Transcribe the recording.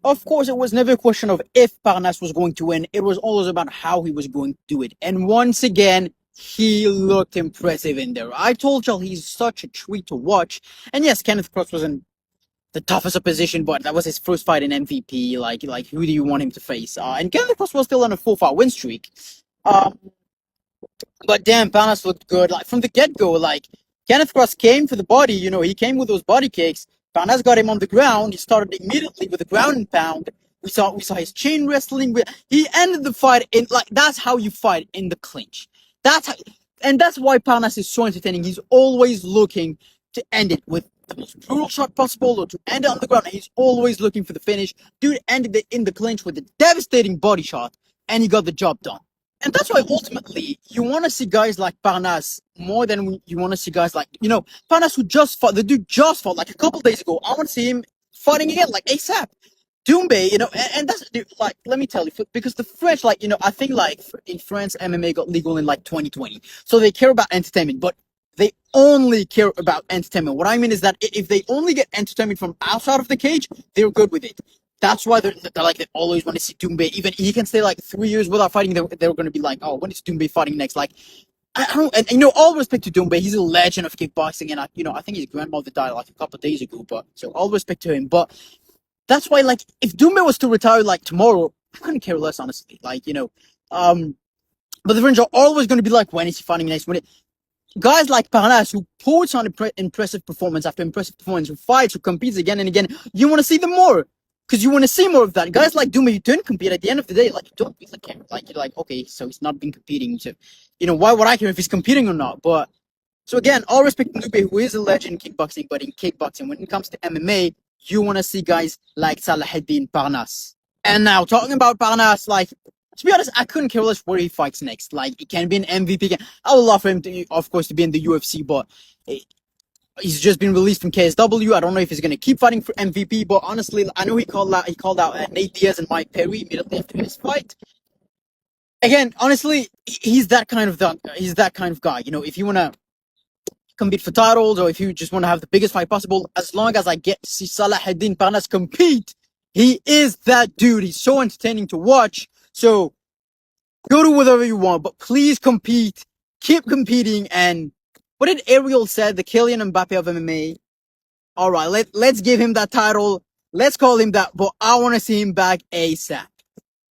Of course, it was never a question of if Parnas was going to win. It was always about how he was going to do it. And once again, he looked impressive in there. I told y'all he's such a treat to watch. And yes, Kenneth Cross wasn't the toughest opposition, but that was his first fight in MVP. Like who do you want him to face? And Kenneth Cross was still on a 4-fight win streak. Um, but damn, Parnas looked good. Like from the get-go, like Kenneth Cross came for the body. He came with those body kicks. Parnas got him on the ground. He started immediately with a ground and pound. We saw his chain wrestling. He ended the fight in like that's how you fight in the clinch. That's how, and that's why Parnas is so entertaining. He's always looking to end it with the most brutal shot possible or to end it on the ground. He's always looking for the finish. Dude ended it in the clinch with a devastating body shot, and he got the job done. And that's why ultimately you want to see guys like Parnas more than you want to see guys like, Parnas who just fought. The dude just fought like a couple days ago. I want to see him fighting again, like ASAP. Doumbé, and that's, dude, like, let me tell you, because the French, like, I think, like, in France, MMA got legal in, like, 2020. So they care about entertainment, but they only care about entertainment. What I mean is that if they only get entertainment from outside of the cage, they're good with it. That's why they're like, they always want to see Doumbé. Even he can stay, like, 3 years without fighting, they're going to be like, oh, when is Doumbé fighting next? Like, I don't, and all respect to Doumbé, he's a legend of kickboxing, and I think his grandmother died, like, a couple of days ago, but, so all respect to him, but that's why, like, if Doumbé was to retire like tomorrow, I couldn't care less, honestly. Like, but the French are always going to be like, when is he fighting next? Guys like Parnas, who puts on impressive performance after impressive performance, who fights, who competes again and again, you want to see them more because you want to see more of that. Guys like Doumbé, you don't compete. At the end of the day, like, you don't really care. Like, you're like, okay, so he's not been competing. So, why would I care if he's competing or not? But so again, all respect to Doumbé, who is a legend in kickboxing, but in kickboxing, when it comes to MMA, you want to see guys like Salahuddin Parnas. And now, talking about Parnas, like, to be honest, I couldn't care less where he fights next. Like, it can be an MVP. I would love for him to, of course, to be in the UFC, but he's just been released from KSW. I don't know if he's going to keep fighting for MVP, but honestly, I know he called out Nate Diaz and Mike Perry immediately after his fight. Again, honestly, he's that kind of guy. If you want to compete for titles or if you just want to have the biggest fight possible, as long as I get to see Salahuddin Parnas compete, he is that dude. He's so entertaining to watch. So go to whatever you want, but please compete. Keep competing. And what did Ariel say? The Kylian Mbappe of MMA. All right, let's give him that title. Let's call him that. But I want to see him back ASAP.